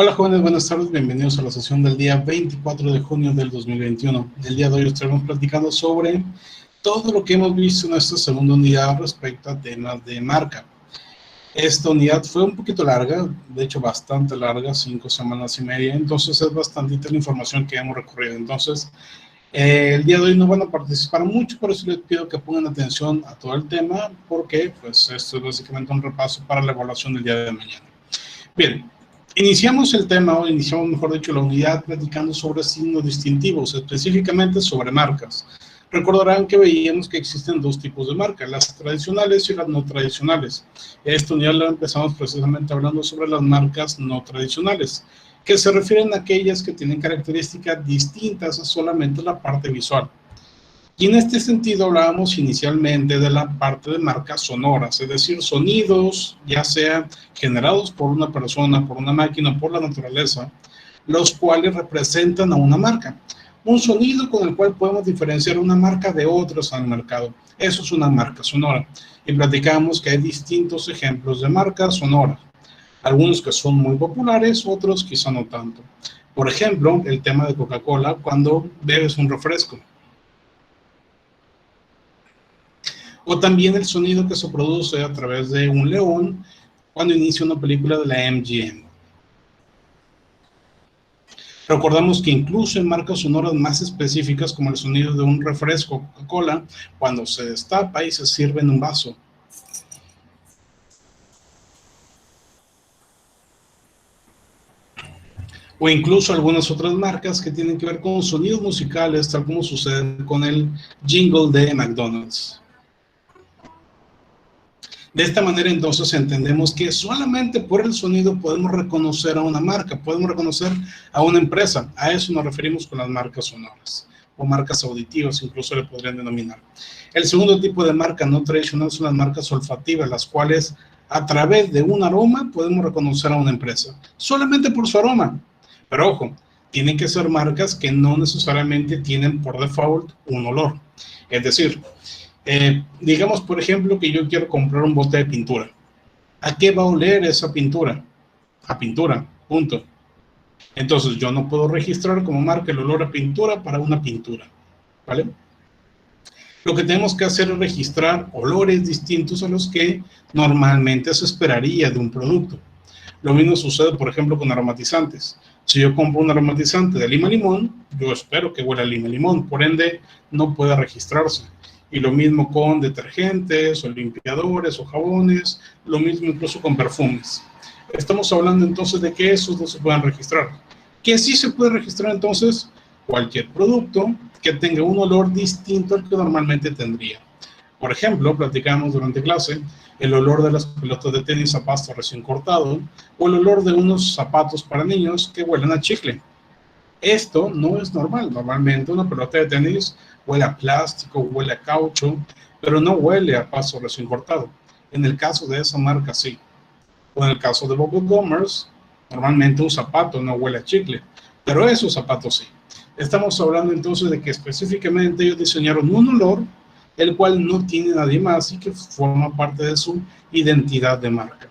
Hola jóvenes, buenas tardes, bienvenidos a la sesión del día 24 de junio del 2021. El día de hoy estaremos platicando sobre todo lo que hemos visto en esta segunda unidad respecto a temas de marca. Esta unidad fue un poquito larga, de hecho bastante larga, 5 semanas y media, entonces es bastantita la información que hemos recorrido. Entonces, el día de hoy no van a participar mucho, por eso les pido que pongan atención a todo el tema, porque pues esto es básicamente un repaso para la evaluación del día de mañana. Bien, iniciamos el tema, o iniciamos mejor dicho la unidad platicando sobre signos distintivos, específicamente sobre marcas. Recordarán que veíamos que existen dos tipos de marcas, las tradicionales y las no tradicionales. Esta unidad la empezamos precisamente hablando sobre las marcas no tradicionales, que se refieren a aquellas que tienen características distintas a solamente la parte visual. Y en este sentido hablábamos inicialmente de la parte de marcas sonoras, es decir, sonidos, ya sean generados por una persona, por una máquina o por la naturaleza, los cuales representan a una marca. Un sonido con el cual podemos diferenciar una marca de otras al mercado. Eso es una marca sonora. Y platicamos que hay distintos ejemplos de marcas sonoras. Algunos que son muy populares, otros quizá no tanto. Por ejemplo, el tema de Coca-Cola cuando bebes un refresco. O también el sonido que se produce a través de un león cuando inicia una película de la MGM. Recordamos que incluso en marcas sonoras más específicas, como el sonido de un refresco Coca-Cola, cuando se destapa y se sirve en un vaso. O incluso algunas otras marcas que tienen que ver con sonidos musicales, tal como sucede con el jingle de McDonald's. De esta manera entonces entendemos que solamente por el sonido podemos reconocer a una marca, podemos reconocer a una empresa. A eso nos referimos con las marcas sonoras o marcas auditivas, incluso le podrían denominar. El segundo tipo de marca no tradicional son las marcas olfativas, las cuales a través de un aroma podemos reconocer a una empresa, solamente por su aroma. Pero ojo, tienen que ser marcas que no necesariamente tienen por default un olor. Es decir, digamos, por ejemplo, que yo quiero comprar un bote de pintura. ¿A qué va a oler esa pintura? A pintura, punto. Entonces, yo no puedo registrar como marca el olor a pintura para una pintura, ¿vale? Lo que tenemos que hacer es registrar olores distintos a los que normalmente se esperaría de un producto. Lo mismo sucede, por ejemplo, con aromatizantes. Si yo compro un aromatizante de lima-limón, yo espero que huela a lima-limón, por ende, no puede registrarse. Y lo mismo con detergentes, o limpiadores, o jabones, lo mismo incluso con perfumes. Estamos hablando entonces de que esos no se pueden registrar. Que sí se puede registrar entonces cualquier producto que tenga un olor distinto al que normalmente tendría. Por ejemplo, platicamos durante clase el olor de las pelotas de tenis a pasto recién cortado o el olor de unos zapatos para niños que huelen a chicle. Esto no es normal. Normalmente una pelota de tenis huele a plástico, huele a caucho, pero no huele a pasto recién cortado. En el caso de esa marca, sí. O en el caso de Bubble Gummers, normalmente un zapato no huele a chicle, pero esos zapatos sí. Estamos hablando entonces de que específicamente ellos diseñaron un olor el cual no tiene nadie más y que forma parte de su identidad de marca.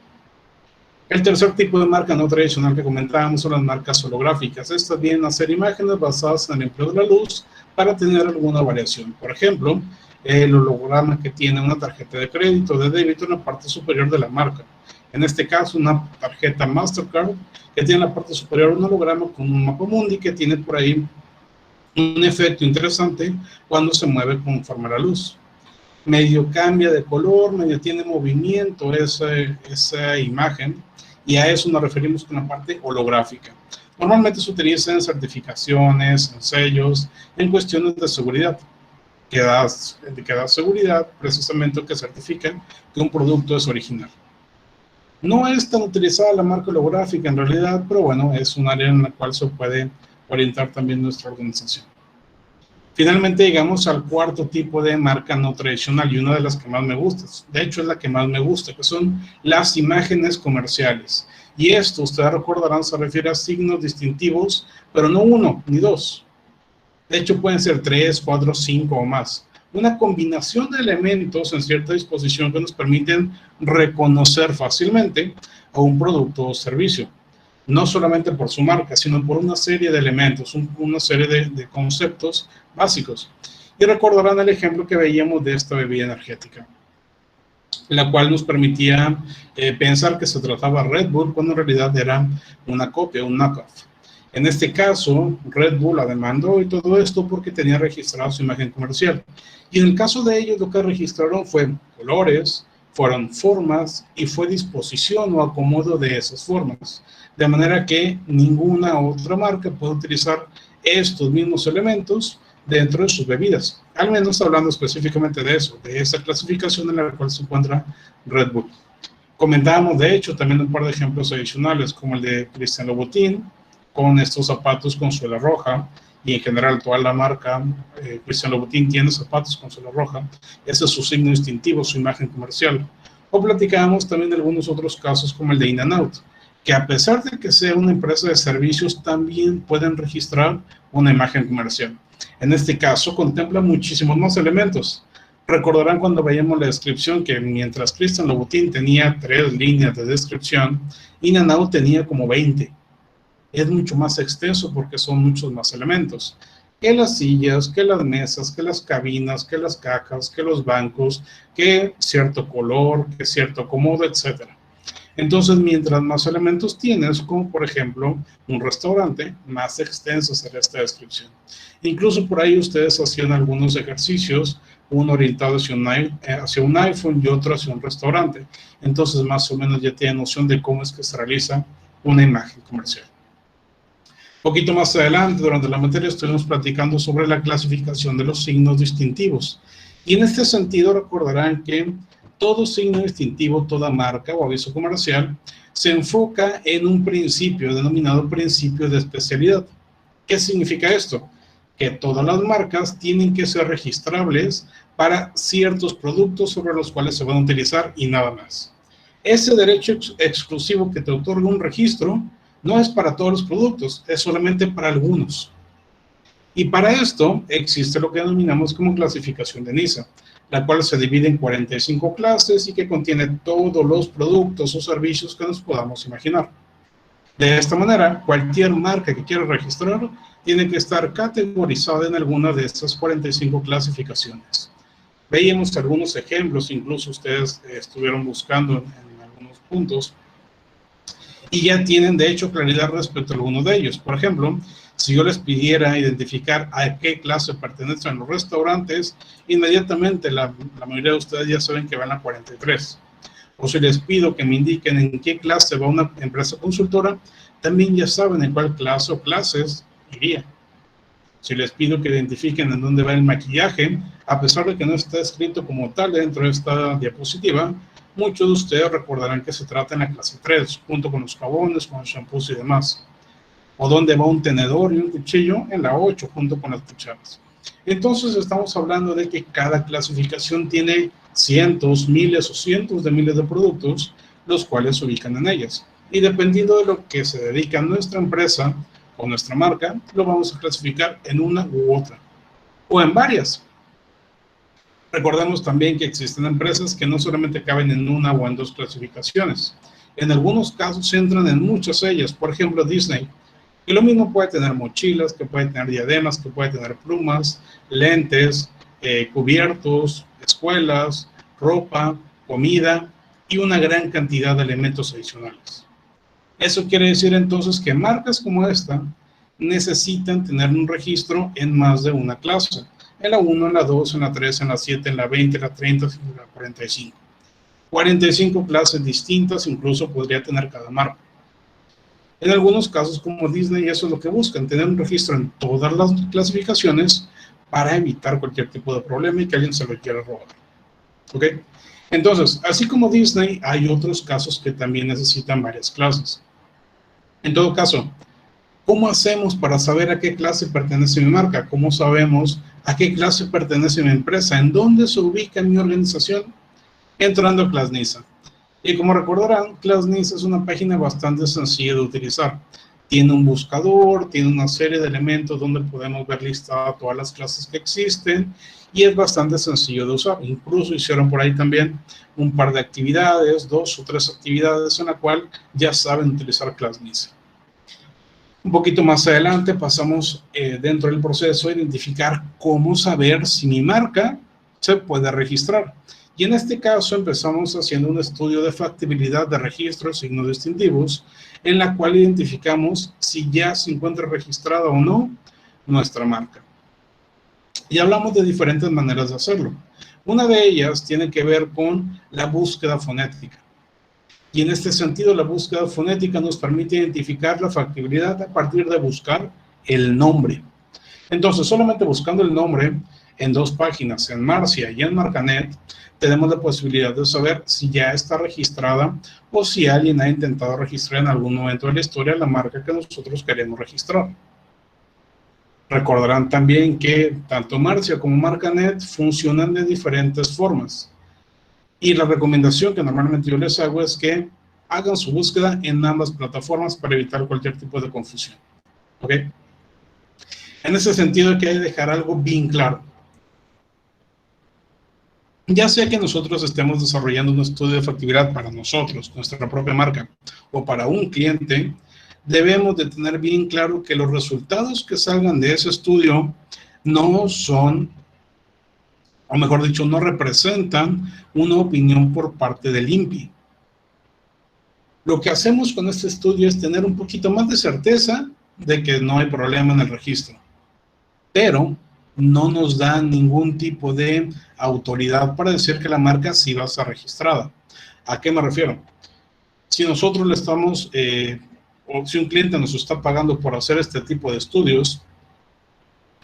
El tercer tipo de marca no tradicional que comentábamos son las marcas holográficas. Estas vienen a ser imágenes basadas en el empleo de la luz para tener alguna variación. Por ejemplo, el holograma que tiene una tarjeta de crédito o de débito en la parte superior de la marca. En este caso, una tarjeta Mastercard que tiene en la parte superior un holograma con un mapa mundi que tiene por ahí un efecto interesante cuando se mueve conforme a la luz. Medio cambia de color, medio tiene movimiento esa imagen, y a eso nos referimos con la parte holográfica. Normalmente se utiliza en certificaciones, en sellos, en cuestiones de seguridad, que da seguridad precisamente que certifican que un producto es original. No es tan utilizada la marca holográfica en realidad, pero bueno, es un área en la cual se puede orientar también nuestra organización. Finalmente llegamos al cuarto tipo de marca no tradicional y una de las que más me gusta, de hecho es la que más me gusta, que son las imágenes comerciales. Y esto, ustedes recordarán, se refiere a signos distintivos, pero no uno ni dos. De hecho pueden ser 3, 4, 5 o más. Una combinación de elementos en cierta disposición que nos permiten reconocer fácilmente a un producto o servicio. no solamente por su marca, sino por una serie de elementos, una serie de conceptos básicos. Y recordarán el ejemplo que veíamos de esta bebida energética, la cual nos permitía pensar que se trataba de Red Bull cuando en realidad era una copia, un knockoff. En este caso, Red Bull la demandó y todo esto porque tenía registrado su imagen comercial. Y en el caso de ellos, lo que registraron fue colores, fueron formas y fue disposición o acomodo de esas formas. De manera que ninguna otra marca puede utilizar estos mismos elementos dentro de sus bebidas. Al menos hablando específicamente de eso, de esa clasificación en la cual se encuentra Red Bull. Comentábamos, de hecho, también un par de ejemplos adicionales, como el de Christian Louboutin, con estos zapatos con suela roja, y en general toda la marca Christian Louboutin tiene zapatos con suela roja. Ese es su signo distintivo, su imagen comercial. O platicábamos también de algunos otros casos como el de In-N-Out, que a pesar de que sea una empresa de servicios, también pueden registrar una imagen comercial. En este caso contempla muchísimos más elementos. Recordarán cuando veíamos la descripción que mientras Christian Louboutin tenía 3 líneas de descripción, In-N-Out tenía como 20. Es mucho más extenso porque son muchos más elementos. Que las sillas, que las mesas, que las cabinas, que las cajas, que los bancos, que cierto color, que cierto acomodo, etc. Entonces, mientras más elementos tienes, como por ejemplo un restaurante, más extensa será esta descripción. Incluso por ahí ustedes hacían algunos ejercicios, uno orientado hacia un iPhone y otro hacia un restaurante. Entonces, más o menos ya tienen noción de cómo es que se realiza una imagen comercial. Un poquito más adelante, durante la materia, estuvimos platicando sobre la clasificación de los signos distintivos. Y en este sentido, recordarán que todo signo distintivo, toda marca o aviso comercial, se enfoca en un principio denominado principio de especialidad. ¿Qué significa esto? Que todas las marcas tienen que ser registrables para ciertos productos sobre los cuales se van a utilizar y nada más. Ese derecho exclusivo que te otorga un registro no es para todos los productos, es solamente para algunos. Y para esto existe lo que denominamos como clasificación de NISA, la cual se divide en 45 clases y que contiene todos los productos o servicios que nos podamos imaginar. De esta manera, cualquier marca que quiera registrar tiene que estar categorizada en alguna de estas 45 clasificaciones. Veíamos algunos ejemplos, incluso ustedes estuvieron buscando en algunos puntos, y ya tienen de hecho claridad respecto a algunos de ellos. Por ejemplo, si yo les pidiera identificar a qué clase pertenecen los restaurantes, inmediatamente la mayoría de ustedes ya saben que van a 43. O si les pido que me indiquen en qué clase va una empresa consultora, también ya saben en cuál clase o clases iría. Si les pido que identifiquen en dónde va el maquillaje, a pesar de que no está escrito como tal dentro de esta diapositiva, muchos de ustedes recordarán que se trata en la clase 3, junto con los jabones, con los shampoos y demás. O dónde va un tenedor y un cuchillo, en la 8, junto con las cucharas. Entonces estamos hablando de que cada clasificación tiene cientos, miles o cientos de miles de productos, los cuales se ubican en ellas. Y dependiendo de lo que se dedica a nuestra empresa o nuestra marca, lo vamos a clasificar en una u otra, o en varias. Recordemos también que existen empresas que no solamente caben en una o en dos clasificaciones. En algunos casos entran en muchas de ellas, por ejemplo Disney. Y lo mismo puede tener mochilas, que puede tener diademas, que puede tener plumas, lentes, cubiertos, escuelas, ropa, comida y una gran cantidad de elementos adicionales. Eso quiere decir entonces que marcas como esta necesitan tener un registro en más de una clase. En la 1, en la 2, en la 3, en la 7, en la 20, en la 30, en la 45. 45 clases distintas incluso podría tener cada marca. En algunos casos, como Disney, eso es lo que buscan, tener un registro en todas las clasificaciones para evitar cualquier tipo de problema y que alguien se lo quiera robar. ¿Ok? Entonces, así como Disney, hay otros casos que también necesitan varias clases. En todo caso, ¿cómo hacemos para saber a qué clase pertenece mi marca? ¿Cómo sabemos a qué clase pertenece mi empresa? ¿En dónde se ubica mi organización? Entrando a ClassNISA. Y como recordarán, ClassNISA es una página bastante sencilla de utilizar. Tiene un buscador, tiene una serie de elementos donde podemos ver listadas todas las clases que existen y es bastante sencillo de usar. Incluso hicieron por ahí también un par de actividades, 2 o 3 actividades en la cual ya saben utilizar ClassNISA. Un poquito más adelante pasamos dentro del proceso a identificar cómo saber si mi marca se puede registrar. Y en este caso empezamos haciendo un estudio de factibilidad de registro de signos distintivos, en la cual identificamos si ya se encuentra registrada o no nuestra marca. Y hablamos de diferentes maneras de hacerlo. Una de ellas tiene que ver con la búsqueda fonética. Y en este sentido, la búsqueda fonética nos permite identificar la factibilidad a partir de buscar el nombre. Entonces, solamente buscando el nombre en dos páginas, en Marcia y en Marcanet, tenemos la posibilidad de saber si ya está registrada o si alguien ha intentado registrar en algún momento de la historia la marca que nosotros queremos registrar. Recordarán también que tanto Marcia como Marcanet funcionan de diferentes formas. Y la recomendación que normalmente yo les hago es que hagan su búsqueda en ambas plataformas para evitar cualquier tipo de confusión. ¿Ok? En ese sentido hay que dejar algo bien claro. Ya sea que nosotros estemos desarrollando un estudio de factibilidad para nosotros, nuestra propia marca, o para un cliente, debemos de tener bien claro que los resultados que salgan de ese estudio no son, o mejor dicho, no representan una opinión por parte del INPI. Lo que hacemos con este estudio es tener un poquito más de certeza de que no hay problema en el registro, pero no nos da ningún tipo de autoridad para decir que la marca sí va a estar registrada. ¿A qué me refiero? Si nosotros le estamos, o si un cliente nos está pagando por hacer este tipo de estudios,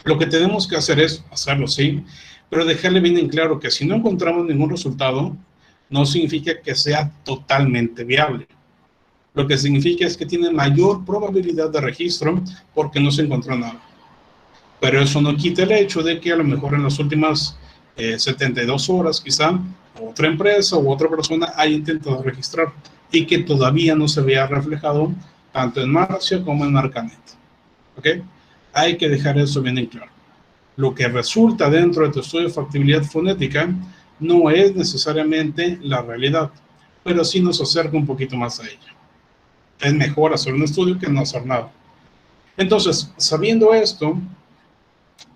lo que tenemos que hacer es hacerlo, sí, pero dejarle bien en claro que si no encontramos ningún resultado, no significa que sea totalmente viable. Lo que significa es que tiene mayor probabilidad de registro porque no se encontró nada. Pero eso no quita el hecho de que a lo mejor en las últimas 72 horas quizá otra empresa u otra persona haya intentado registrar y que todavía no se vea reflejado tanto en Marcia como en Marcanet. ¿Ok? Hay que dejar eso bien en claro. Lo que resulta dentro de tu estudio de factibilidad fonética no es necesariamente la realidad, pero sí nos acerca un poquito más a ella. Es mejor hacer un estudio que no hacer nada. Entonces, sabiendo esto,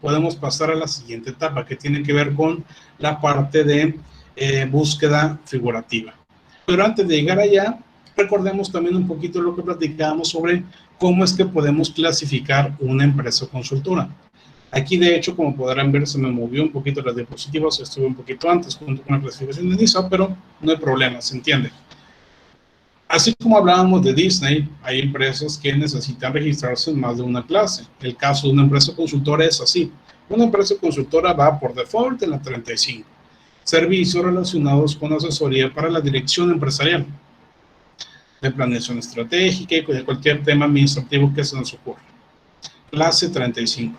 podemos pasar a la siguiente etapa, que tiene que ver con la parte de búsqueda figurativa. Pero antes de llegar allá, recordemos también un poquito lo que platicábamos sobre cómo es que podemos clasificar una empresa consultora. Aquí, de hecho, como podrán ver, se me movió un poquito las diapositivas, estuve un poquito antes junto con la clasificación de NISA, pero no hay problema, se entiende. Así como hablábamos de Disney, hay empresas que necesitan registrarse en más de una clase. El caso de una empresa consultora es así. Una empresa consultora va por default en la 35. Servicios relacionados con asesoría para la dirección empresarial, de planeación estratégica y de cualquier tema administrativo que se nos ocurra. Clase 35.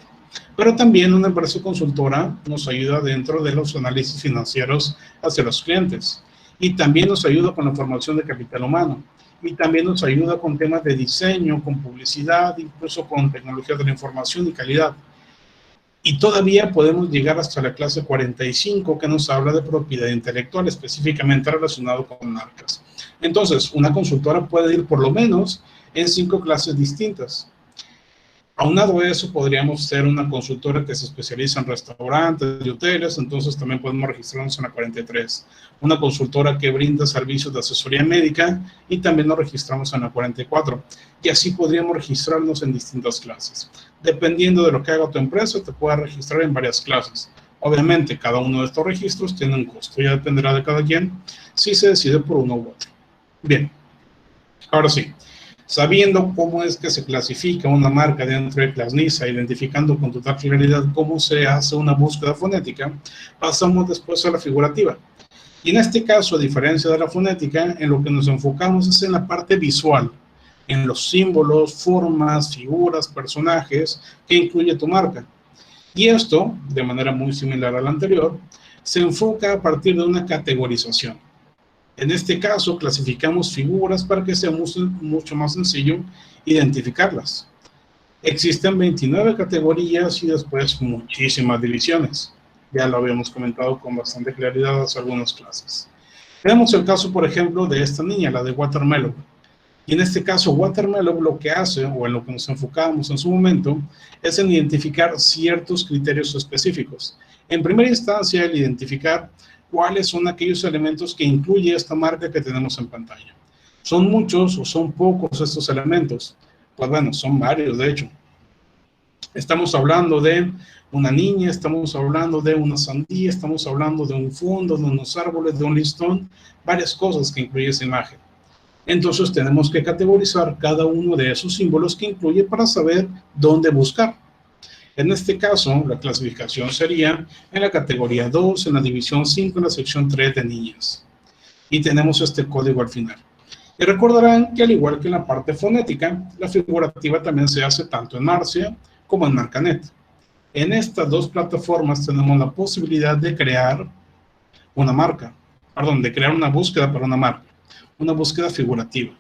Pero también una empresa consultora nos ayuda dentro de los análisis financieros hacia los clientes. Y también nos ayuda con la formación de capital humano. Y también nos ayuda con temas de diseño, con publicidad, incluso con tecnologías de la información y calidad. Y todavía podemos llegar hasta la clase 45, que nos habla de propiedad intelectual, específicamente relacionado con marcas. Entonces, una consultora puede ir por lo menos en 5 clases distintas. Aunado a eso, podríamos ser una consultora que se especializa en restaurantes y hoteles, entonces también podemos registrarnos en la 43. Una consultora que brinda servicios de asesoría médica y también nos registramos en la 44. Y así podríamos registrarnos en distintas clases. Dependiendo de lo que haga tu empresa, te puedes registrar en varias clases. Obviamente, cada uno de estos registros tiene un costo, ya dependerá de cada quien si se decide por uno u otro. Bien, ahora sí. Sabiendo cómo es que se clasifica una marca dentro de ClassNISA, identificando con total claridad cómo se hace una búsqueda fonética, pasamos después a la figurativa. Y en este caso, a diferencia de la fonética, en lo que nos enfocamos es en la parte visual, en los símbolos, formas, figuras, personajes que incluye tu marca. Y esto, de manera muy similar a la anterior, se enfoca a partir de una categorización. En este caso, clasificamos figuras para que sea mucho más sencillo identificarlas. Existen 29 categorías y después muchísimas divisiones. Ya lo habíamos comentado con bastante claridad hace algunas clases. Tenemos el caso, por ejemplo, de esta niña, la de Watermelon. Y en este caso, Watermelon lo que hace, o en lo que nos enfocábamos en su momento, es en identificar ciertos criterios específicos. En primera instancia, el identificar cuáles son aquellos elementos que incluye esta marca que tenemos en pantalla. ¿Son muchos o son pocos estos elementos? Pues bueno, son varios, de hecho. Estamos hablando de una niña, estamos hablando de una sandía, estamos hablando de un fondo, de unos árboles, de un listón, varias cosas que incluye esa imagen. Entonces tenemos que categorizar cada uno de esos símbolos que incluye para saber dónde buscar. En este caso, la clasificación sería en la categoría 2, en la división 5, en la sección 3 de niñas. Y tenemos este código al final. Y recordarán que al igual que en la parte fonética, la figurativa también se hace tanto en Marcia como en Marcanet. En estas dos plataformas tenemos la posibilidad de crear una marca, perdón, de crear una búsqueda para una marca, una búsqueda figurativa.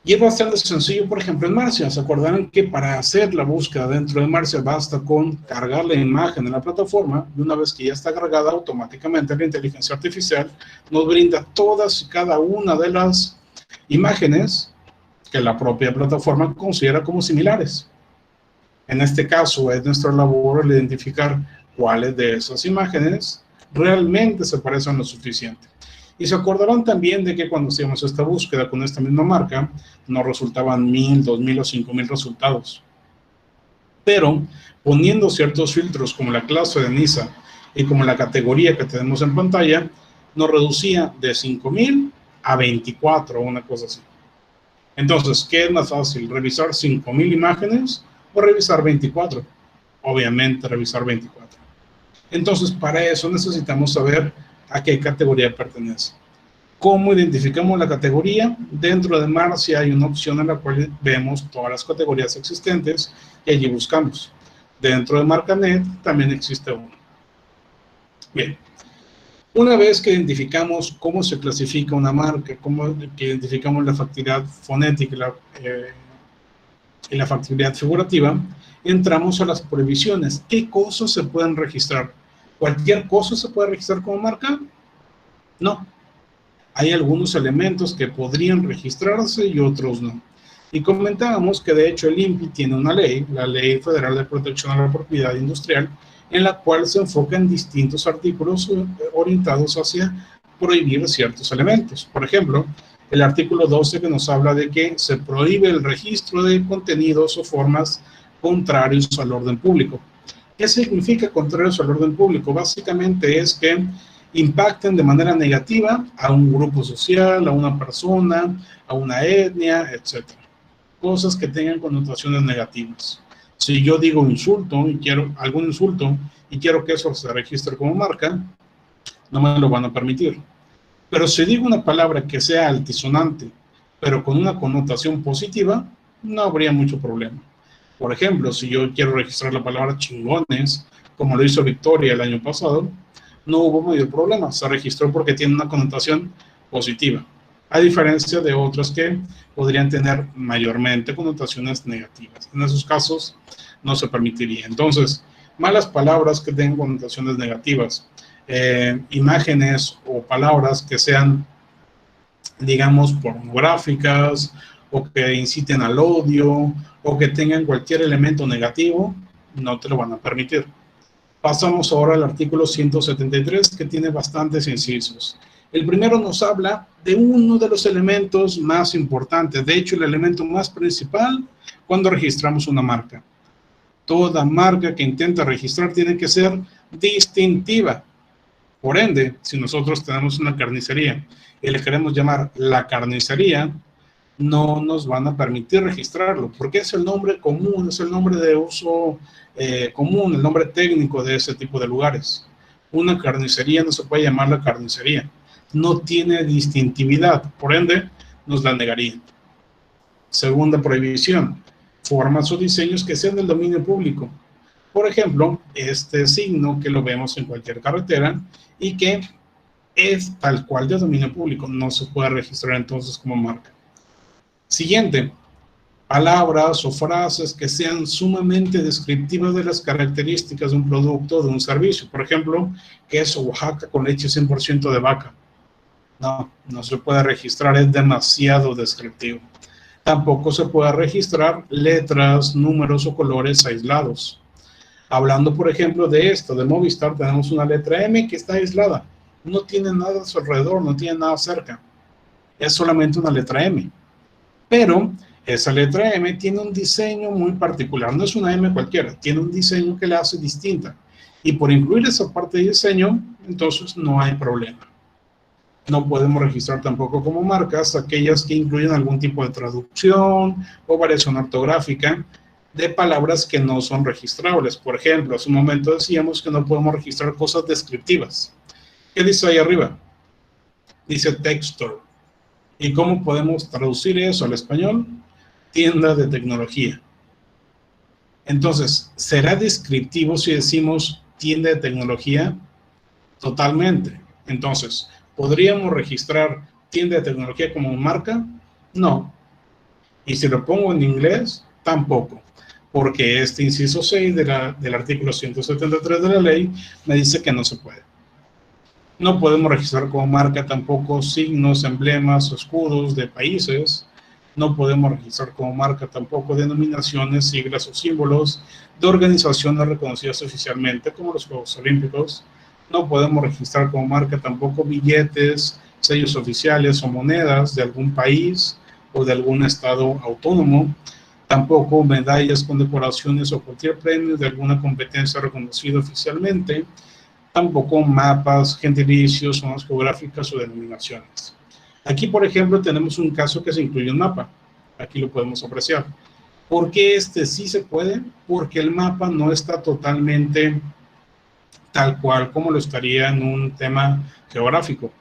Y es bastante sencillo, por ejemplo, en Marcia. ¿Se acordarán que para hacer la búsqueda dentro de Marcia basta con cargar la imagen en la plataforma? Y una vez que ya está cargada, automáticamente la inteligencia artificial nos brinda todas y cada una de las imágenes que la propia plataforma considera como similares. En este caso, es nuestra labor el identificar cuáles de esas imágenes realmente se parecen lo suficiente. Y se acordarán también de que cuando hacíamos esta búsqueda con esta misma marca, nos resultaban 1000, 2000 o 5000 resultados. Pero poniendo ciertos filtros como la clase de NISA y como la categoría que tenemos en pantalla, nos reducía de 5000 a 24 o una cosa así. Entonces, ¿qué es más fácil? ¿Revisar 5000 imágenes o revisar 24? Obviamente revisar 24. Entonces, para eso necesitamos saber a qué categoría pertenece. ¿Cómo identificamos la categoría? Dentro de Marcia hay una opción en la cual vemos todas las categorías existentes y allí buscamos. Dentro de Marcanet también existe uno. Bien, una vez que identificamos cómo se clasifica una marca, cómo identificamos la factibilidad fonética y la factibilidad figurativa, entramos a las prohibiciones. ¿Qué cosas se pueden registrar? ¿Cualquier cosa se puede registrar como marca? No. Hay algunos elementos que podrían registrarse y otros no. Y comentábamos que de hecho el INPI tiene una ley, la Ley Federal de Protección a la Propiedad Industrial, en la cual se enfoca en distintos artículos orientados hacia prohibir ciertos elementos. Por ejemplo, el artículo 12 que nos habla de que se prohíbe el registro de contenidos o formas contrarios al orden público. ¿Qué significa contrarios al orden público? Básicamente es que impacten de manera negativa a un grupo social, a una persona, a una etnia, etc. Cosas que tengan connotaciones negativas. Si yo digo insulto y quiero algún insulto y quiero que eso se registre como marca, no me lo van a permitir. Pero si digo una palabra que sea altisonante, pero con una connotación positiva, no habría mucho problema. Por ejemplo, si yo quiero registrar la palabra chingones, como lo hizo Victoria el año pasado, no hubo mayor problema, se registró porque tiene una connotación positiva, a diferencia de otras que podrían tener mayormente connotaciones negativas. En esos casos no se permitiría. Entonces, malas palabras que tengan connotaciones negativas, imágenes o palabras que sean, digamos, pornográficas o que inciten al odio o que tengan cualquier elemento negativo, no te lo van a permitir. Pasamos ahora al artículo 173, que tiene bastantes incisos. El primero nos habla de uno de los elementos más importantes, de hecho el elemento más principal cuando registramos una marca. Toda marca que intenta registrar tiene que ser distintiva. Por ende, si nosotros tenemos una carnicería y le queremos llamar la carnicería, no nos van a permitir registrarlo, porque es el nombre común, es el nombre de uso común, el nombre técnico de ese tipo de lugares. Una carnicería no se puede llamar la carnicería, no tiene distintividad, por ende, nos la negarían. Segunda prohibición, formas o diseños que sean del dominio público. Por ejemplo, este signo que lo vemos en cualquier carretera y que es tal cual de dominio público, no se puede registrar entonces como marca. Siguiente, palabras o frases que sean sumamente descriptivas de las características de un producto o de un servicio. Por ejemplo, queso Oaxaca con leche 100% de vaca. No se puede registrar, es demasiado descriptivo. Tampoco se puede registrar letras, números o colores aislados. Hablando, por ejemplo, de esto, de Movistar, tenemos una letra M que está aislada. No tiene nada a su alrededor, no tiene nada cerca. Es solamente una letra M. Pero esa letra M tiene un diseño muy particular. No es una M cualquiera, tiene un diseño que la hace distinta. Y por incluir esa parte de diseño, entonces no hay problema. No podemos registrar tampoco como marcas aquellas que incluyen algún tipo de traducción o variación ortográfica de palabras que no son registrables. Por ejemplo, hace un momento decíamos que no podemos registrar cosas descriptivas. ¿Qué dice ahí arriba? Dice Textstore. ¿Y cómo podemos traducir eso al español? Tienda de tecnología. Entonces, ¿será descriptivo si decimos tienda de tecnología? Totalmente. Entonces, ¿podríamos registrar tienda de tecnología como marca? No. Y si lo pongo en inglés, tampoco. Porque este inciso 6 del artículo 173 de la ley me dice que no se puede. No podemos registrar como marca tampoco signos, emblemas o escudos de países. No podemos registrar como marca tampoco denominaciones, siglas o símbolos de organizaciones reconocidas oficialmente, como los Juegos Olímpicos. No podemos registrar como marca tampoco billetes, sellos oficiales o monedas de algún país o de algún estado autónomo. Tampoco medallas, condecoraciones o cualquier premio de alguna competencia reconocida oficialmente. Tampoco mapas, gentilicios, zonas geográficas o denominaciones. Aquí, por ejemplo, tenemos un caso que se incluye un mapa. Aquí lo podemos apreciar. ¿Por qué este sí se puede? Porque el mapa no está totalmente tal cual como lo estaría en un tema geográfico.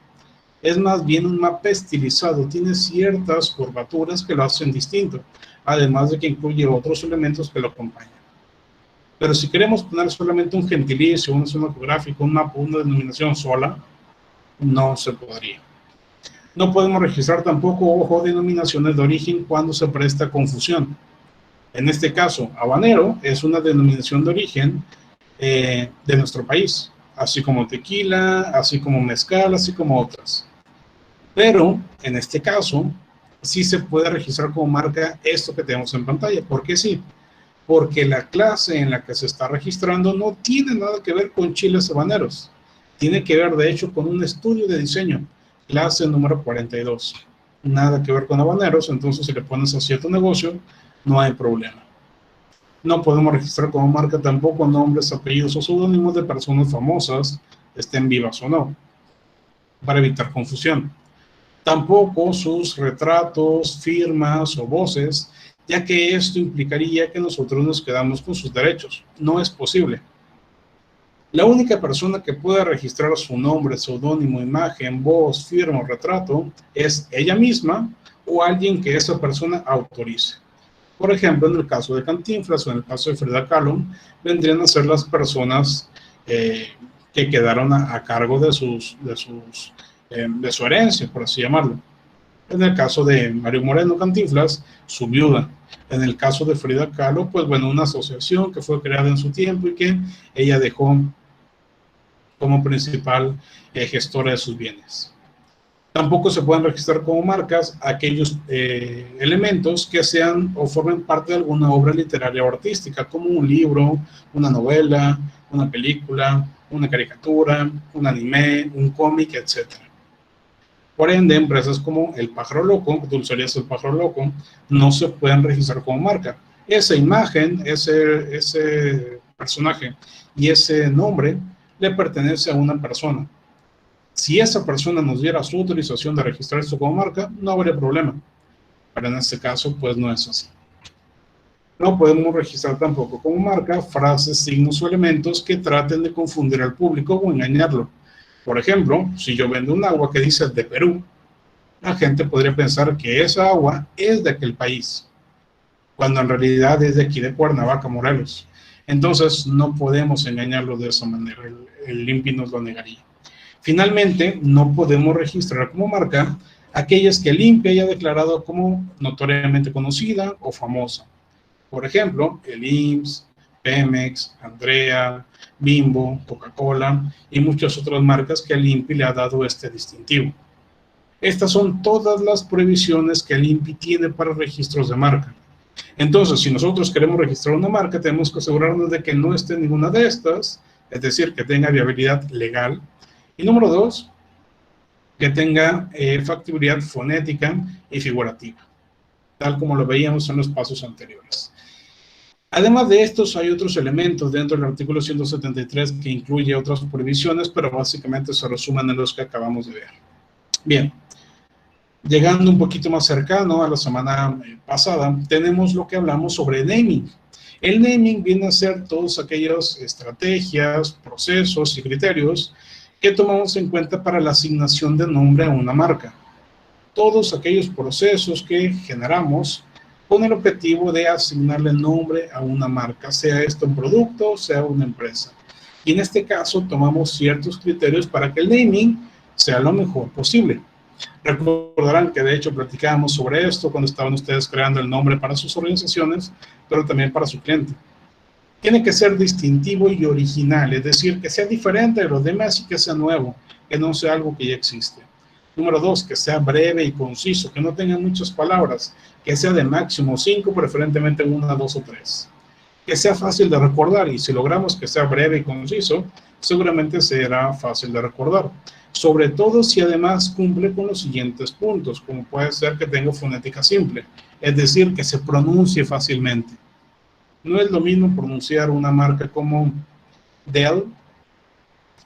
Es más bien un mapa estilizado, tiene ciertas curvaturas que lo hacen distinto, además de que incluye otros elementos que lo acompañan. Pero si queremos poner solamente un gentilicio, una zona geográfica, un mapa, una denominación sola, no se podría. No podemos registrar tampoco, ojo, denominaciones de origen cuando se presta confusión. En este caso, habanero es una denominación de origen de nuestro país, así como tequila, así como mezcal, así como otras. Pero en este caso, sí se puede registrar como marca esto que tenemos en pantalla. ¿Por qué sí? Porque la clase en la que se está registrando no tiene nada que ver con chiles habaneros. Tiene que ver, de hecho, con un estudio de diseño, clase número 42. Nada que ver con habaneros, entonces si le pones así a tu negocio, no hay problema. No podemos registrar como marca tampoco nombres, apellidos o seudónimos de personas famosas, estén vivas o no, para evitar confusión. Tampoco sus retratos, firmas o voces, ya que esto implicaría que nosotros nos quedamos con sus derechos. No es posible. La única persona que pueda registrar su nombre, seudónimo, imagen, voz, firma o retrato es ella misma o alguien que esa persona autorice. Por ejemplo, en el caso de Cantinflas o en el caso de Frida Kahlo, vendrían a ser las personas que quedaron a cargo de su herencia, por así llamarlo. En el caso de Mario Moreno Cantinflas, su viuda. En el caso de Frida Kahlo, pues bueno, una asociación que fue creada en su tiempo y que ella dejó como principal gestora de sus bienes. Tampoco se pueden registrar como marcas aquellos elementos que sean o formen parte de alguna obra literaria o artística, como un libro, una novela, una película, una caricatura, un anime, un cómic, etc. Por ende, empresas como El Pájaro Loco, Dulcerías El Pájaro Loco, no se pueden registrar como marca. Esa imagen, ese personaje y ese nombre le pertenece a una persona. Si esa persona nos diera su autorización de registrar esto como marca, no habría problema. Pero en este caso, pues no es así. No podemos registrar tampoco como marca frases, signos o elementos que traten de confundir al público o engañarlo. Por ejemplo, si yo vendo un agua que dice de Perú, la gente podría pensar que esa agua es de aquel país, cuando en realidad es de aquí de Cuernavaca, Morelos. Entonces, no podemos engañarlo de esa manera. El INPI nos lo negaría. Finalmente, no podemos registrar como marca aquellas que el INPI haya declarado como notoriamente conocida o famosa. Por ejemplo, el IMSS, Pemex, Andrea, Bimbo, Coca-Cola y muchas otras marcas que el INPI le ha dado este distintivo. Estas son todas las prohibiciones que el INPI tiene para registros de marca. Entonces, si nosotros queremos registrar una marca, tenemos que asegurarnos de que no esté en ninguna de estas, es decir, que tenga viabilidad legal. Y número 2, que tenga factibilidad fonética y figurativa, tal como lo veíamos en los pasos anteriores. Además de estos, hay otros elementos dentro del artículo 173 que incluye otras prohibiciones, pero básicamente se resumen en los que acabamos de ver. Bien, llegando un poquito más cercano a la semana pasada, tenemos lo que hablamos sobre naming. El naming viene a ser todas aquellas estrategias, procesos y criterios que tomamos en cuenta para la asignación de nombre a una marca. Todos aquellos procesos que generamos con el objetivo de asignarle nombre a una marca, sea esto un producto, sea una empresa. Y en este caso tomamos ciertos criterios para que el naming sea lo mejor posible. Recordarán que de hecho platicábamos sobre esto cuando estaban ustedes creando el nombre para sus organizaciones, pero también para su cliente. Tiene que ser distintivo y original, es decir, que sea diferente de los demás y que sea nuevo, que no sea algo que ya existe. Número 2, que sea breve y conciso, que no tenga muchas palabras, que sea de máximo 5, preferentemente 1, 2 o 3. Que sea fácil de recordar, y si logramos que sea breve y conciso, seguramente será fácil de recordar. Sobre todo si además cumple con los siguientes puntos, como puede ser que tenga fonética simple, es decir, que se pronuncie fácilmente. No es lo mismo pronunciar una marca como Dell,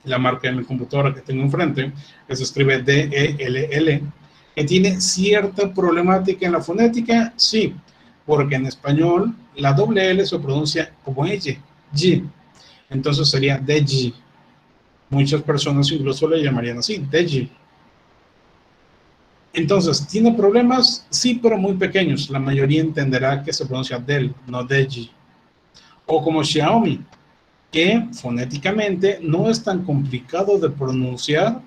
la marca de mi computadora que tengo enfrente, que se escribe D-E-L-L, que tiene cierta problemática en la fonética, sí, porque en español la doble L se pronuncia como L, G, entonces sería DG. Muchas personas incluso le llamarían así, DG. Entonces, ¿tiene problemas? Sí, pero muy pequeños. La mayoría entenderá que se pronuncia Dell, no DG. O como Xiaomi, que fonéticamente no es tan complicado de pronunciar,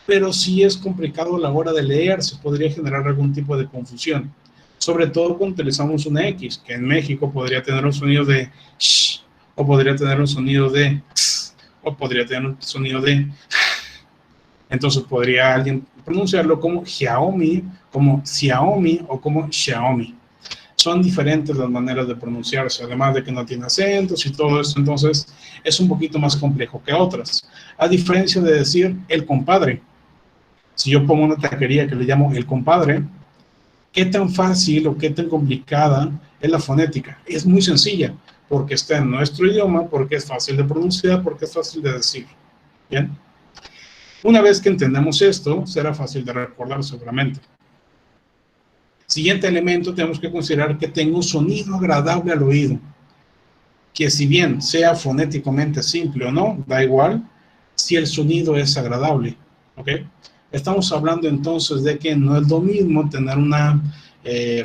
pero sí es complicado a la hora de leer, se podría generar algún tipo de confusión. Sobre todo cuando utilizamos una X, que en México podría tener un sonido de sh, o podría tener un sonido de x, o podría tener un sonido de. Entonces podría alguien pronunciarlo como Xiaomi, como Xiaomi o como Xiaomi. Son diferentes las maneras de pronunciarse, además de que no tiene acentos y todo eso, entonces es un poquito más complejo que otras. A diferencia de decir el compadre. Si yo pongo una taquería que le llamo el compadre, ¿qué tan fácil o qué tan complicada es la fonética? Es muy sencilla, porque está en nuestro idioma, porque es fácil de pronunciar, porque es fácil de decir. ¿Bien? Una vez que entendemos esto, será fácil de recordar seguramente. Siguiente elemento, tenemos que considerar que tenga un sonido agradable al oído. Que si bien sea fonéticamente simple o no, da igual, si el sonido es agradable. ¿Ok? Estamos hablando entonces de que no es lo mismo tener una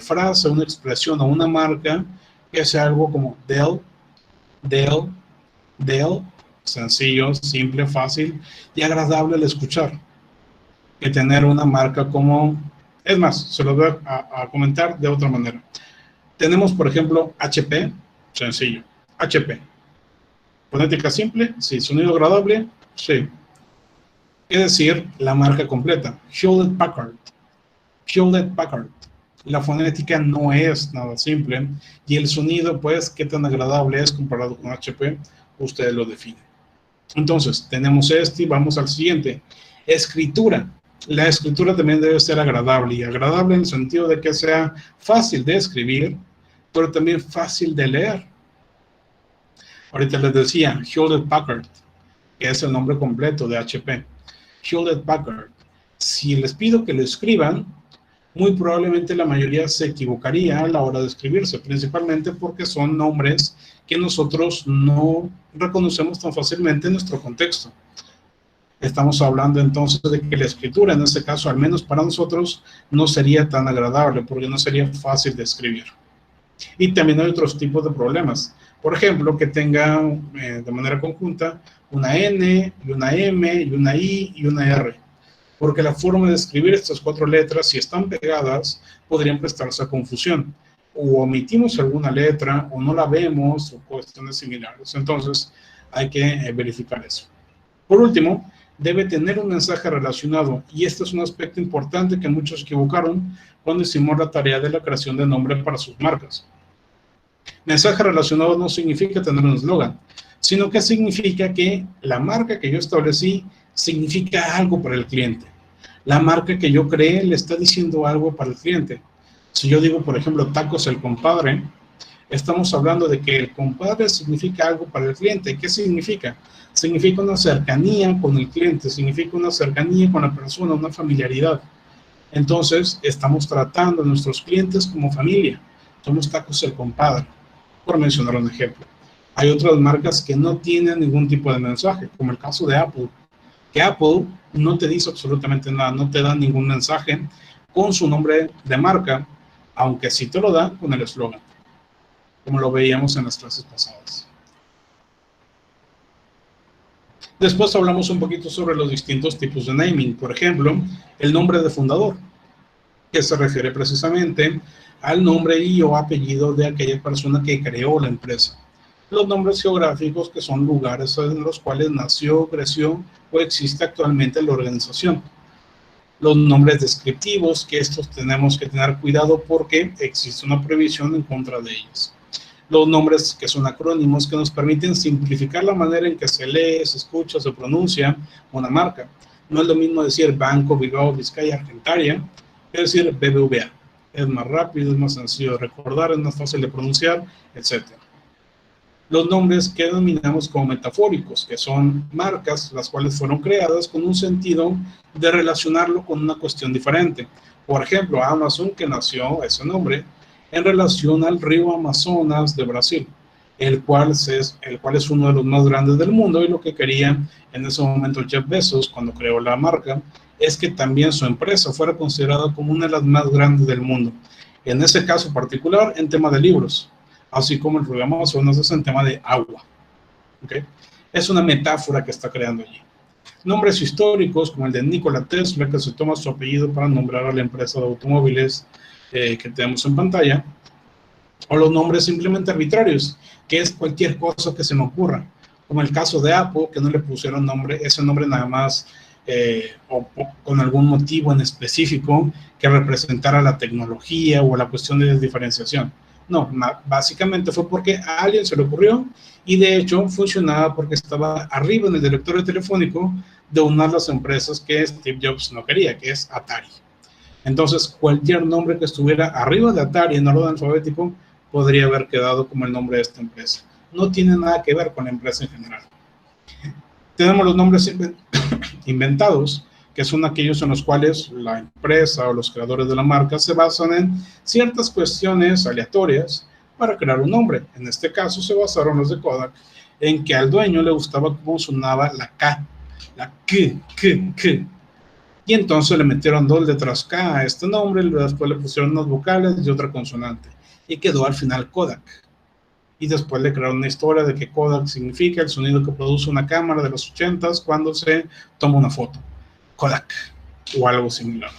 frase, una expresión o una marca que sea algo como Dell, Dell, Dell, sencillo, simple, fácil y agradable al escuchar, que tener una marca como, es más, se lo voy a comentar de otra manera. Tenemos, por ejemplo, HP, sencillo, HP. Fonética simple, sí. Sonido agradable, sí. Es decir, la marca completa, Hewlett Packard. Hewlett Packard. La fonética no es nada simple y el sonido, pues, qué tan agradable es comparado con HP, ustedes lo definen. Entonces, tenemos este y vamos al siguiente. Escritura. La escritura también debe ser agradable, y agradable en el sentido de que sea fácil de escribir, pero también fácil de leer. Ahorita les decía, Hewlett Packard, que es el nombre completo de HP. Hewlett Packard. Si les pido que lo escriban, muy probablemente la mayoría se equivocaría a la hora de escribirse, principalmente porque son nombres que nosotros no reconocemos tan fácilmente en nuestro contexto. Estamos hablando entonces de que la escritura, en este caso, al menos para nosotros, no sería tan agradable, porque no sería fácil de escribir. Y también hay otros tipos de problemas. Por ejemplo, que tenga de manera conjunta una N, y una M, y una I, y una R. Porque la forma de escribir estas 4 letras, si están pegadas, podrían prestarse a confusión. O omitimos alguna letra, o no la vemos, o cuestiones similares. Entonces, hay que verificar eso. Por último, debe tener un mensaje relacionado, y este es un aspecto importante que muchos equivocaron cuando hicimos la tarea de la creación de nombre para sus marcas. Mensaje relacionado no significa tener un eslogan, sino que significa que la marca que yo establecí significa algo para el cliente. La marca que yo creé le está diciendo algo para el cliente. Si yo digo, por ejemplo, tacos el compadre, estamos hablando de que el compadre significa algo para el cliente. ¿Qué significa? Significa una cercanía con el cliente, significa una cercanía con la persona, una familiaridad. Entonces, estamos tratando a nuestros clientes como familia. Somos tacos el compadre, por mencionar un ejemplo. Hay otras marcas que no tienen ningún tipo de mensaje, como el caso de Apple, que Apple no te dice absolutamente nada, no te da ningún mensaje con su nombre de marca, aunque sí te lo da con el eslogan, como lo veíamos en las clases pasadas. Después hablamos un poquito sobre los distintos tipos de naming. Por ejemplo, el nombre de fundador, que se refiere precisamente al nombre y o apellido de aquella persona que creó la empresa. Los nombres geográficos, que son lugares en los cuales nació, creció o existe actualmente la organización. Los nombres descriptivos, que estos tenemos que tener cuidado porque existe una prohibición en contra de ellos. Los nombres que son acrónimos, que nos permiten simplificar la manera en que se lee, se escucha, se pronuncia una marca. No es lo mismo decir Banco Bilbao Vizcaya Argentaria que decir BBVA. Es más rápido, es más sencillo de recordar, es más fácil de pronunciar, etc. Los nombres que denominamos como metafóricos, que son marcas las cuales fueron creadas con un sentido de relacionarlo con una cuestión diferente. Por ejemplo, Amazon, que nació ese nombre en relación al río Amazonas de Brasil, el cual es uno de los más grandes del mundo, y lo que quería en ese momento Jeff Bezos, cuando creó la marca, es que también su empresa fuera considerada como una de las más grandes del mundo. En ese caso particular, en tema de libros, así como el río Amazonas es en tema de agua. ¿Okay? Es una metáfora que está creando allí. Nombres históricos, como el de Nikola Tesla, que se toma su apellido para nombrar a la empresa de automóviles que tenemos en pantalla, o los nombres simplemente arbitrarios, que es cualquier cosa que se me ocurra, como el caso de Apple, que no le pusieron nombre, ese nombre nada más, o con algún motivo en específico que representara la tecnología o la cuestión de diferenciación. No, básicamente fue porque a alguien se le ocurrió, y de hecho funcionaba porque estaba arriba en el directorio telefónico de una de las empresas que Steve Jobs no quería, que es Atari. Entonces, cualquier nombre que estuviera arriba de Atari en orden alfabético podría haber quedado como el nombre de esta empresa. No tiene nada que ver con la empresa en general. Tenemos los nombres inventados, que son aquellos en los cuales la empresa o los creadores de la marca se basan en ciertas cuestiones aleatorias para crear un nombre. En este caso se basaron los de Kodak en que al dueño le gustaba cómo sonaba la K, la K. Y entonces le metieron 2 letras K a este nombre, y después le pusieron unas vocales y otra consonante, y quedó al final Kodak. Y después le crearon una historia de que Kodak significa el sonido que produce una cámara de los 80s cuando se toma una foto. Kodak, o algo similar.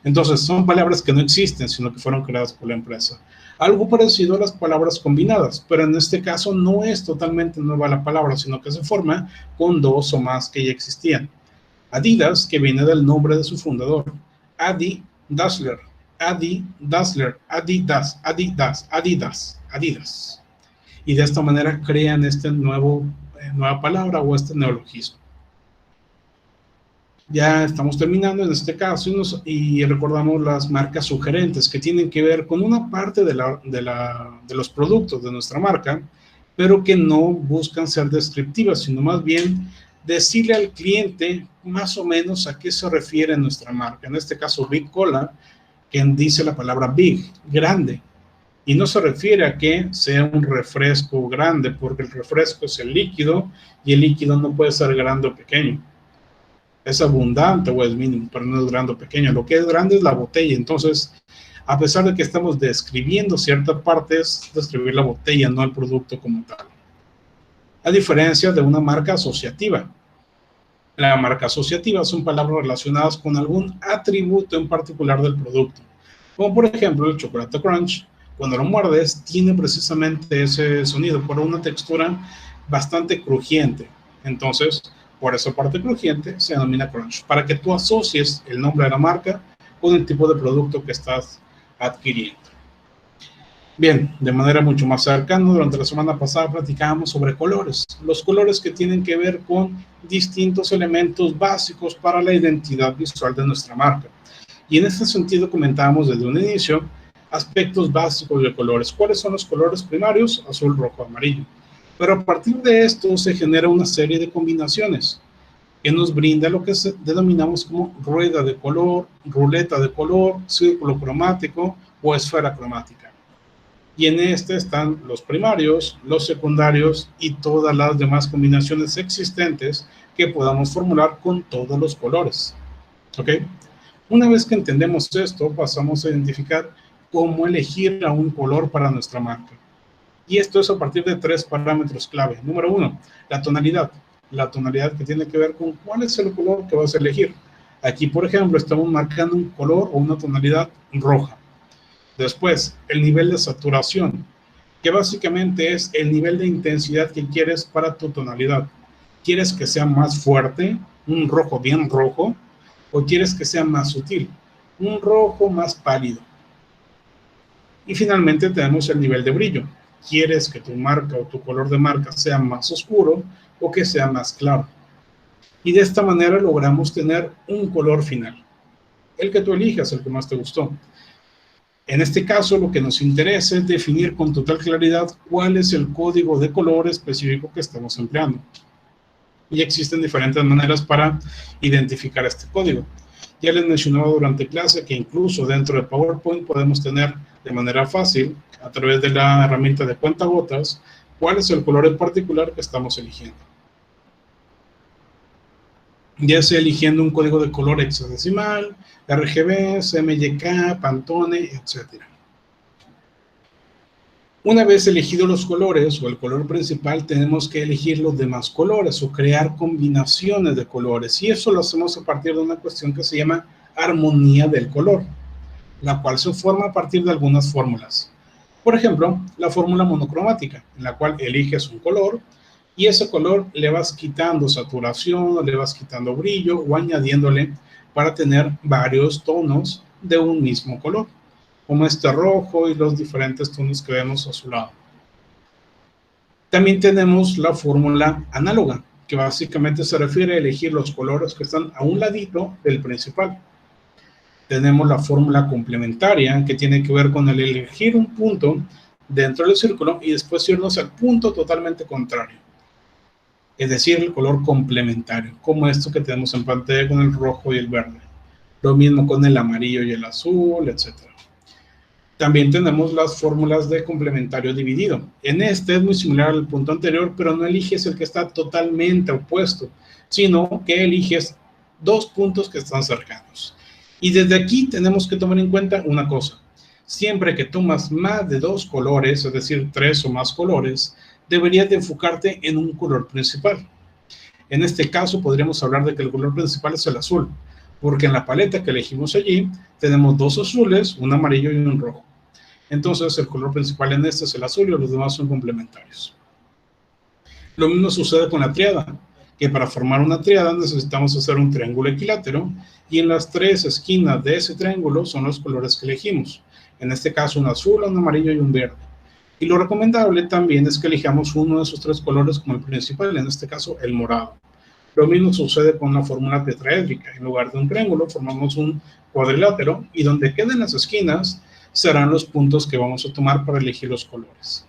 Entonces, son palabras que no existen, sino que fueron creadas por la empresa. Algo parecido a las palabras combinadas, pero en este caso no es totalmente nueva la palabra, sino que se forma con 2 o más que ya existían. Adidas, que viene del nombre de su fundador, Adi Dassler, Adidas. Y de esta manera crean esta nueva palabra o este neologismo. Ya estamos terminando en este caso y recordamos las marcas sugerentes, que tienen que ver con una parte de los productos de nuestra marca, pero que no buscan ser descriptivas, sino más bien decirle al cliente más o menos a qué se refiere nuestra marca. En este caso, Big Cola, quien dice la palabra big, grande, y no se refiere a que sea un refresco grande, porque el refresco es el líquido, y el líquido no puede ser grande o pequeño. Es abundante o es mínimo, pero no es grande o pequeño. Lo que es grande es la botella. Entonces, a pesar de que estamos describiendo ciertas partes, describir la botella, no el producto como tal. A diferencia de una marca asociativa. La marca asociativa son palabras relacionadas con algún atributo en particular del producto. Como por ejemplo el chocolate crunch, cuando lo muerdes, tiene precisamente ese sonido, por una textura bastante crujiente. Entonces, Por esa parte crujiente se denomina crunch, para que tú asocies el nombre de la marca con el tipo de producto que estás adquiriendo. Bien, de manera mucho más cercana, durante la semana pasada platicábamos sobre colores. Los colores que tienen que ver con distintos elementos básicos para la identidad visual de nuestra marca. Y en este sentido comentábamos desde un inicio aspectos básicos de colores. ¿Cuáles son los colores primarios? Azul, rojo, amarillo. Pero a partir de esto se genera una serie de combinaciones que nos brinda lo que denominamos como rueda de color, ruleta de color, círculo cromático o esfera cromática. Y en este están los primarios, los secundarios y todas las demás combinaciones existentes que podamos formular con todos los colores. ¿Ok? Una vez que entendemos esto, pasamos a identificar cómo elegir a un color para nuestra marca. Y esto es a partir de 3 parámetros clave. Número 1, la tonalidad. La tonalidad que tiene que ver con cuál es el color que vas a elegir. Aquí, por ejemplo, estamos marcando un color o una tonalidad roja. Después, el nivel de saturación, que básicamente es el nivel de intensidad que quieres para tu tonalidad. ¿Quieres que sea más fuerte, un rojo bien rojo, o quieres que sea más sutil, un rojo más pálido? Y finalmente tenemos el nivel de brillo. ¿Quieres que tu marca o tu color de marca sea más oscuro o que sea más claro? Y de esta manera logramos tener un color final. El que tú elijas, el que más te gustó. En este caso, lo que nos interesa es definir con total claridad cuál es el código de color específico que estamos empleando. Y existen diferentes maneras para identificar este código. Ya les mencionaba durante clase que incluso dentro de PowerPoint podemos tener de manera fácil, a través de la herramienta de cuentagotas, cuál es el color en particular que estamos eligiendo. Ya sea eligiendo un código de color hexadecimal, RGB, CMYK, Pantone, etc. Una vez elegidos los colores o el color principal, tenemos que elegir los demás colores o crear combinaciones de colores. Y eso lo hacemos a partir de una cuestión que se llama armonía del color, la cual se forma a partir de algunas fórmulas. Por ejemplo, la fórmula monocromática, en la cual eliges un color y ese color le vas quitando saturación, le vas quitando brillo o añadiéndole para tener varios tonos de un mismo color, como este rojo y los diferentes tonos que vemos a su lado. También tenemos la fórmula análoga, que básicamente se refiere a elegir los colores que están a un ladito del principal. Tenemos la fórmula complementaria, que tiene que ver con el elegir un punto dentro del círculo y después irnos al punto totalmente contrario. Es decir, el color complementario, como esto que tenemos en pantalla con el rojo y el verde. Lo mismo con el amarillo y el azul, etc. También tenemos las fórmulas de complementario dividido. En este es muy similar al punto anterior, pero no eliges el que está totalmente opuesto, sino que eliges dos puntos que están cercanos. Y desde aquí tenemos que tomar en cuenta una cosa. Siempre que tomas más de dos colores, es decir, 3 o más colores, deberías de enfocarte en un color principal. En este caso podríamos hablar de que el color principal es el azul, porque en la paleta que elegimos allí tenemos 2 azules, un amarillo y un rojo. Entonces el color principal en este es el azul y los demás son complementarios. Lo mismo sucede con la triada, que para formar una triada necesitamos hacer un triángulo equilátero y en las 3 esquinas de ese triángulo son los colores que elegimos. En este caso un azul, un amarillo y un verde. Y lo recomendable también es que elijamos uno de esos 3 colores como el principal, en este caso el morado. Lo mismo sucede con la fórmula tetraédrica. En lugar de un triángulo formamos un cuadrilátero y donde queden las esquinas serán los puntos que vamos a tomar para elegir los colores.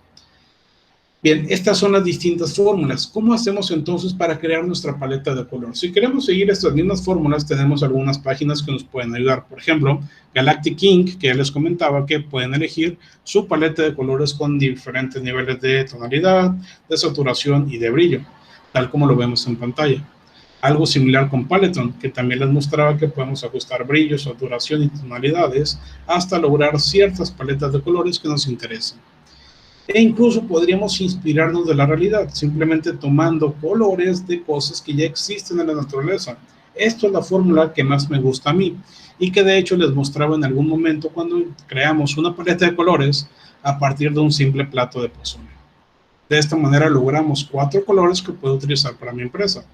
Bien, estas son las distintas fórmulas. ¿Cómo hacemos entonces para crear nuestra paleta de color? Si queremos seguir estas mismas fórmulas, tenemos algunas páginas que nos pueden ayudar. Por ejemplo, Galactic Ink, que ya les comentaba que pueden elegir su paleta de colores con diferentes niveles de tonalidad, de saturación y de brillo, tal como lo vemos en pantalla. Algo similar con Paleton, que también les mostraba que podemos ajustar brillo, saturación y tonalidades hasta lograr ciertas paletas de colores que nos interesan. E incluso podríamos inspirarnos de la realidad, simplemente tomando colores de cosas que ya existen en la naturaleza. Esto es la fórmula que más me gusta a mí y que de hecho les mostraba en algún momento cuando creamos una paleta de colores a partir de un simple plato de pozole. De esta manera logramos 4 colores que puedo utilizar para mi empresa.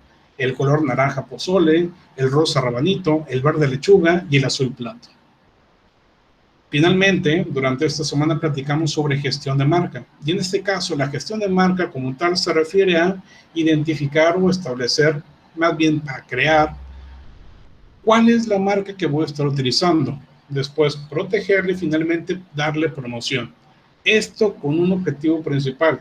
el color naranja pozole, el rosa rabanito, el verde lechuga y el azul plato. Finalmente, durante esta semana platicamos sobre gestión de marca. Y en este caso, la gestión de marca como tal se refiere a identificar o establecer, más bien a crear, cuál es la marca que voy a estar utilizando. Después, protegerla y finalmente darle promoción. Esto con un objetivo principal: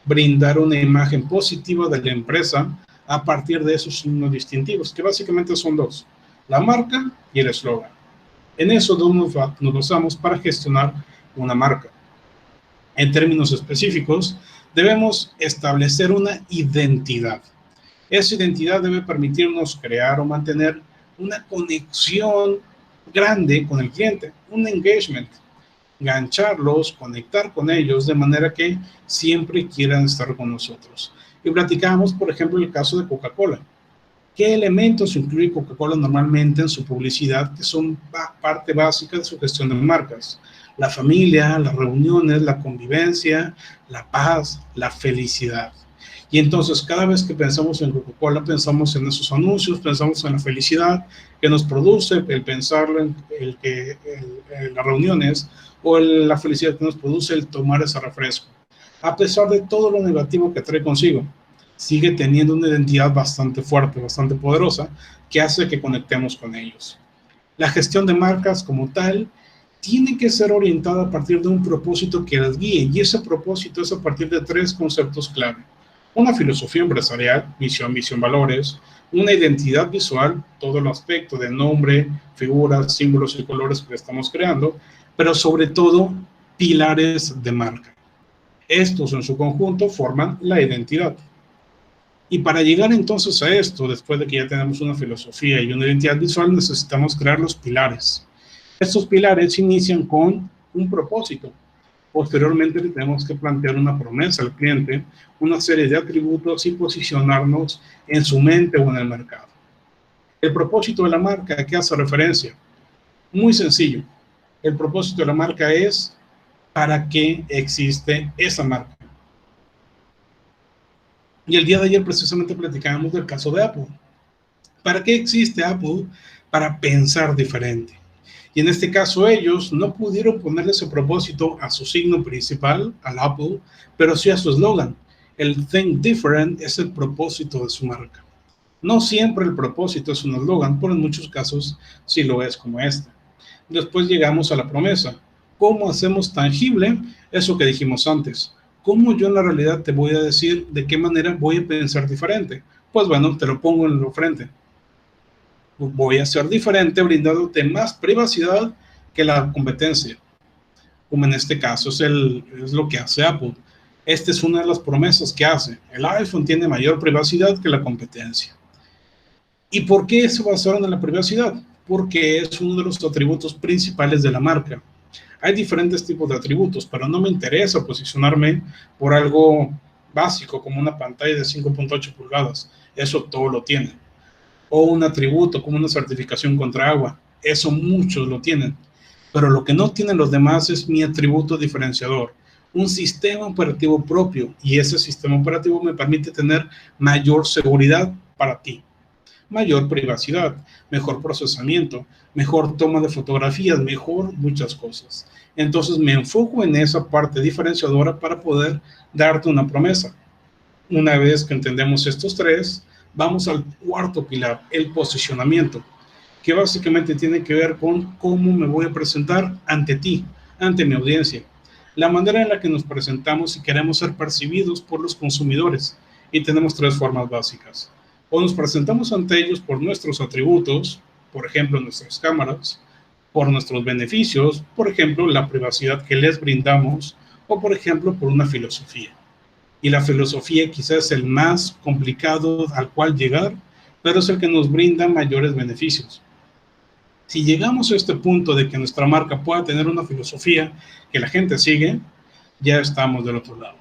brindar una imagen positiva de la empresa a partir de esos signos distintivos, que básicamente son dos: la marca y el eslogan. En eso nos basamos para gestionar una marca. En términos específicos, debemos establecer una identidad. Esa identidad debe permitirnos crear o mantener una conexión grande con el cliente, un engagement, engancharlos, conectar con ellos de manera que siempre quieran estar con nosotros. Y platicamos, por ejemplo, el caso de Coca-Cola. ¿Qué elementos incluye Coca-Cola normalmente en su publicidad que son parte básica de su gestión de marcas? La familia, las reuniones, la convivencia, la paz, la felicidad. Y entonces cada vez que pensamos en Coca-Cola, pensamos en esos anuncios, pensamos en la felicidad que nos produce, el pensarlo en las reuniones, o la felicidad que nos produce el tomar ese refresco. A pesar de todo lo negativo que trae consigo, sigue teniendo una identidad bastante fuerte, bastante poderosa, que hace que conectemos con ellos. La gestión de marcas como tal tiene que ser orientada a partir de un propósito que las guíe, y ese propósito es a partir de 3 conceptos clave: una filosofía empresarial, misión, visión, valores; una identidad visual, todo el aspecto de nombre, figuras, símbolos y colores que estamos creando; pero sobre todo, pilares de marca. Estos en su conjunto forman la identidad. Y para llegar entonces a esto, después de que ya tenemos una filosofía y una identidad visual, necesitamos crear los pilares. Estos pilares inician con un propósito. Posteriormente le tenemos que plantear una promesa al cliente, una serie de atributos y posicionarnos en su mente o en el mercado. El propósito de la marca, ¿a qué hace referencia? Muy sencillo. El propósito de la marca es para qué existe esa marca. Y el día de ayer precisamente platicábamos del caso de Apple. ¿Para qué existe Apple? Para pensar diferente. Y en este caso ellos no pudieron ponerle ese propósito a su signo principal, al Apple, pero sí a su eslogan. El Think Different es el propósito de su marca. No siempre el propósito es un eslogan, pero en muchos casos sí lo es, como este. Después llegamos a la promesa. ¿Cómo hacemos tangible eso que dijimos antes? ¿Cómo yo en la realidad te voy a decir de qué manera voy a pensar diferente? Pues bueno, te lo pongo en lo frente. Voy a ser diferente brindándote más privacidad que la competencia, como en este caso es lo que hace Apple. Esta es una de las promesas que hace. El iPhone tiene mayor privacidad que la competencia. ¿Y por qué se basaron en la privacidad? Porque es uno de los atributos principales de la marca. Hay diferentes tipos de atributos, pero no me interesa posicionarme por algo básico como una pantalla de 5.8 pulgadas. Eso todo lo tiene. O un atributo como una certificación contra agua. Eso muchos lo tienen. Pero lo que no tienen los demás es mi atributo diferenciador. Un sistema operativo propio. Y ese sistema operativo me permite tener mayor seguridad para ti, mayor privacidad, mejor procesamiento, mejor toma de fotografías, mejor muchas cosas. Entonces me enfoco en esa parte diferenciadora para poder darte una promesa. Una vez que entendemos estos 3, vamos al cuarto pilar, el posicionamiento, que básicamente tiene que ver con cómo me voy a presentar ante ti, ante mi audiencia. La manera en la que nos presentamos y queremos ser percibidos por los consumidores. Y tenemos 3 formas básicas. O nos presentamos ante ellos por nuestros atributos, por ejemplo, nuestras cámaras; por nuestros beneficios, por ejemplo, la privacidad que les brindamos; o por ejemplo, por una filosofía. Y la filosofía quizás es el más complicado al cual llegar, pero es el que nos brinda mayores beneficios. Si llegamos a este punto de que nuestra marca pueda tener una filosofía que la gente sigue, ya estamos del otro lado.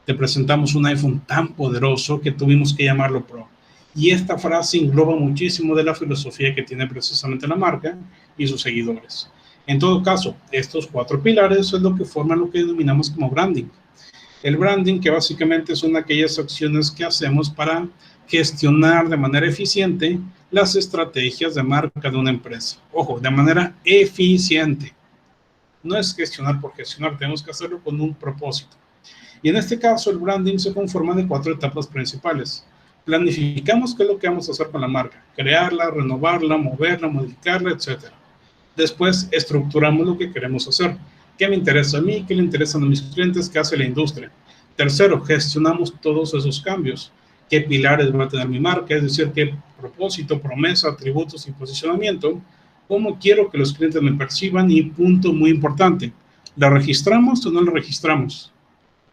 Te presentamos un iPhone tan poderoso que tuvimos que llamarlo Pro. Y esta frase engloba muchísimo de la filosofía que tiene precisamente la marca y sus seguidores. En todo caso, estos 4 pilares es lo que forman lo que denominamos como branding. El branding, que básicamente son aquellas acciones que hacemos para gestionar de manera eficiente las estrategias de marca de una empresa. Ojo, de manera eficiente. No es gestionar por gestionar, tenemos que hacerlo con un propósito. Y en este caso, el branding se conforma de 4 etapas principales. Planificamos qué es lo que vamos a hacer con la marca, crearla, renovarla, moverla, modificarla, etc. Después, estructuramos lo que queremos hacer. ¿Qué me interesa a mí? ¿Qué le interesan a mis clientes? ¿Qué hace la industria? Tercero, gestionamos todos esos cambios. ¿Qué pilares va a tener mi marca? Es decir, qué propósito, promesa, atributos y posicionamiento. ¿Cómo quiero que los clientes me perciban? Y punto muy importante, ¿la registramos o no la registramos?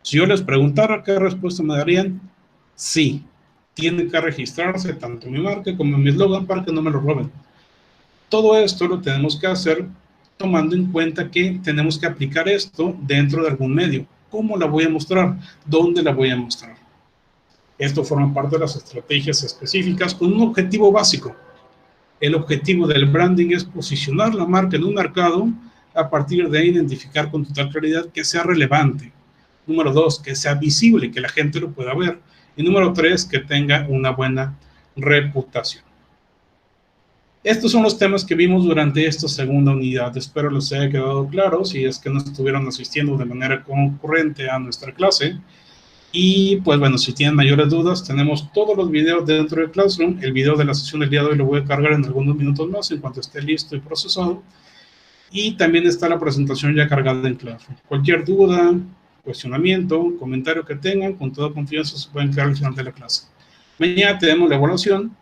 Si yo les preguntara, ¿qué respuesta me darían? Sí, tiene que registrarse tanto mi marca como mi eslogan para que no me lo roben. Todo esto lo tenemos que hacer tomando en cuenta que tenemos que aplicar esto dentro de algún medio. ¿Cómo la voy a mostrar? ¿Dónde la voy a mostrar? Esto forma parte de las estrategias específicas con un objetivo básico. El objetivo del branding es posicionar la marca en un mercado a partir de identificar con total claridad que sea relevante. Número 2, que sea visible, que la gente lo pueda ver. Y número 3, que tenga una buena reputación. Estos son los temas que vimos durante esta segunda unidad. Espero les haya quedado claro si es que no estuvieron asistiendo de manera concurrente a nuestra clase. Y pues bueno, si tienen mayores dudas, tenemos todos los videos dentro del Classroom. El video de la sesión del día de hoy lo voy a cargar en algunos minutos más en cuanto esté listo y procesado. Y también está la presentación ya cargada en Classroom. Cualquier duda, cuestionamiento, comentario que tengan, con toda confianza se pueden quedar al final de la clase. Mañana tenemos la evaluación.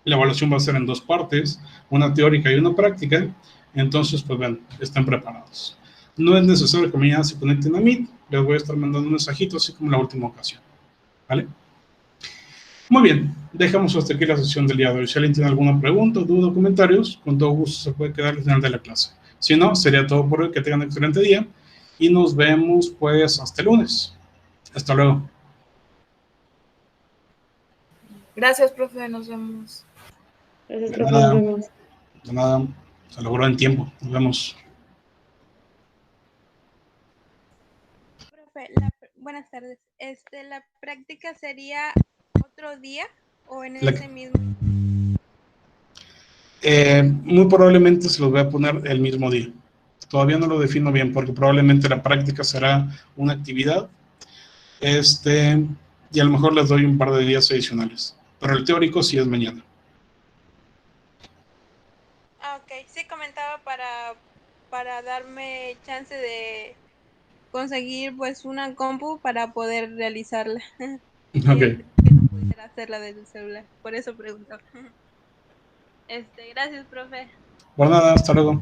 La evaluación va a ser en 2 partes, una teórica y una práctica. Entonces, pues bueno, estén preparados. No es necesario que mañana se conecten a Meet. Les voy a estar mandando un mensajito, así como la última ocasión. ¿Vale? Muy bien, dejamos hasta aquí la sesión del día de hoy. Si alguien tiene alguna pregunta, duda o comentarios, con todo gusto se puede quedar al final de la clase. Si no, sería todo por hoy. Que tengan un excelente día y nos vemos pues hasta el lunes. Hasta luego. Gracias, profe, nos vemos. Gracias, De profe, nada, nos vemos. de nada, se logró en tiempo. Nos vemos. Profe, buenas tardes. ¿La práctica sería otro día o en ese mismo? Muy probablemente se los voy a poner el mismo día. Todavía no lo defino bien porque probablemente la práctica será una actividad. Y a lo mejor les doy un par de días adicionales. Pero el teórico sí es mañana. Ah, ok. Sí, comentaba para darme chance de conseguir pues una compu para poder realizarla. Ok. Que no pudiera hacerla desde el celular. Por eso preguntaba. Gracias, profe. Por nada, hasta luego.